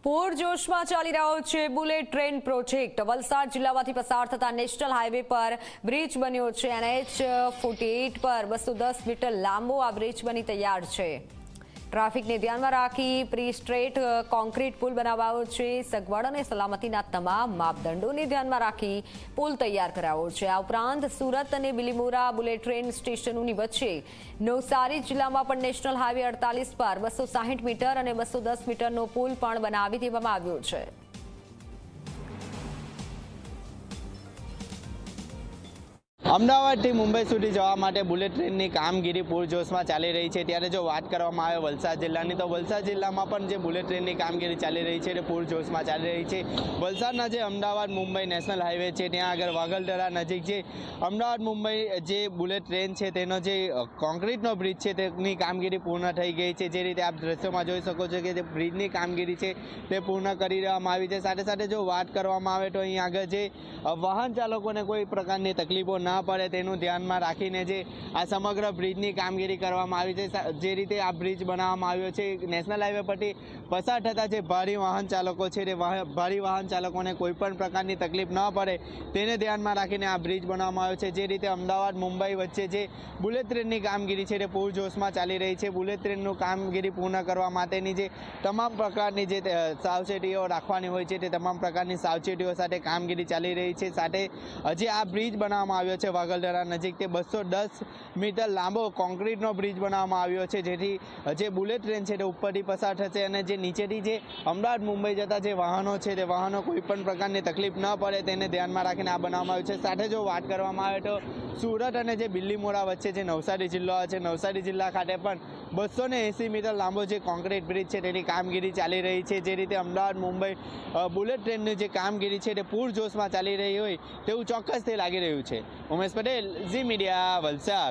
પૂરજોશમાં ચાલી રહ્યો છે બુલેટ ટ્રેન પ્રોજેક્ટ। વલસાડ જિલ્લામાંથી પસાર થતા નેશનલ હાઈવે પર બ્રિજ બન્યો છે। NH-48 પર 210 મીટર લાંબો આ બ્રિજ બની તૈયાર છે। ટ્રાફિકને ધ્યાનમાં રાખી પ્રી સ્ટ્રેટ કોન્ક્રીટ પુલ બનાવાયો છે। સગવડ અને સલામતીના તમામ માપદંડોને ધ્યાનમાં રાખી પુલ તૈયાર કરાયો છે। આ ઉપરાંત સુરત અને બિલીમોરા બુલેટ ટ્રેન સ્ટેશનોની વચ્ચે નવસારી જિલ્લામાં પણ નેશનલ હાઈવે 48 પર 260 મીટર અને 210 મીટરનો પુલ પણ બનાવી દેવામાં આવ્યો છે। અમદાવાદથી મુંબઈ સુધી જવા માટે બુલેટ ટ્રેનની કામગીરી પૂરજોશમાં ચાલી રહી છે। ત્યારે જો વાત કરવામાં આવે વલસાડ જિલ્લાની તો વલસાડ જિલ્લામાં પણ જે બુલેટ ટ્રેનની કામગીરી ચાલી રહી છે તે પૂરજોશમાં ચાલી રહી છે। વલસાડના જે અમદાવાદ મુંબઈ નેશનલ હાઈવે છે ત્યાં આગળ વાગલધરા નજીક જે અમદાવાદ મુંબઈ જે બુલેટ ટ્રેન છે તેનો જે કોન્ક્રીટનો બ્રિજ છે તેની કામગીરી પૂર્ણ થઈ ગઈ છે। જે રીતે આપ દ્રશ્યોમાં જોઈ શકો છો કે જે બ્રિજની કામગીરી છે તે પૂર્ણ કરી દેવામાં આવી છે। સાથે સાથે જો વાત કરવામાં આવે તો અહીં આગળ જે વાહન ચાલકોને કોઈ પ્રકારની તકલીફો ના પડે તેનું ધ્યાનમાં રાખીને જે આ સમગ્ર બ્રિજની કામગીરી કરવામાં આવી છે। જે રીતે આ બ્રિજ બનાવવામાં આવ્યો છે નેશનલ હાઈવે પરથી પસાર થતા જે ભારે વાહન ચાલકો છે તે ભારે વાહન ચાલકોને કોઈ પણ પ્રકારની તકલીફ ન પડે તેને ધ્યાનમાં રાખીને આ બ્રિજ બનાવવામાં આવ્યો છે। જે રીતે અમદાવાદ મુંબઈ વચ્ચે જે બુલેટ ટ્રેનની કામગીરી છે તે પૂરજોશમાં ચાલી રહી છે। બુલેટ ટ્રેનનું કામગીરી પૂર્ણ કરવા માટેની જે તમામ પ્રકારની જે સાવચેતીઓ રાખવાની હોય છે તે તમામ પ્રકારની સાવચેતીઓ સાથે કામગીરી ચાલી રહી છે। સાથે જે આ બ્રિજ બનાવવામાં આવ્યો છે વાગલધરા નજીક તે 210 મીટર લાંબો કોન્ક્રીટનો બ્રિજ બનાવવામાં આવ્યો છે। જેથી જે બુલેટ ટ્રેન છે તે ઉપરથી પસાર થશે અને જે નીચેથી જે અમદાવાદ મુંબઈ જતા જે વાહનો છે તે વાહનો કોઈ પણ પ્રકારની તકલીફ ન પડે તેને ધ્યાનમાં રાખીને આ બનાવવામાં આવ્યું છે। સાથે જો વાત કરવામાં આવે તો સુરત અને જે બિલીમોરા વચ્ચે જે નવસારી જિલ્લો છે નવસારી જિલ્લા ખાતે પણ 280 મીટર લાંબો જે કોન્ક્રીટ બ્રિજ છે તેની કામગીરી ચાલી રહી છે। જે રીતે અમદાવાદ મુંબઈ બુલેટ ટ્રેનની જે કામગીરી છે તે પૂરજોશમાં ચાલી રહી હોય તેવું ચોક્કસથી લાગી રહ્યું છે। ઉમેશ પટેલ, ઝી મીડિયા, વલસાડ।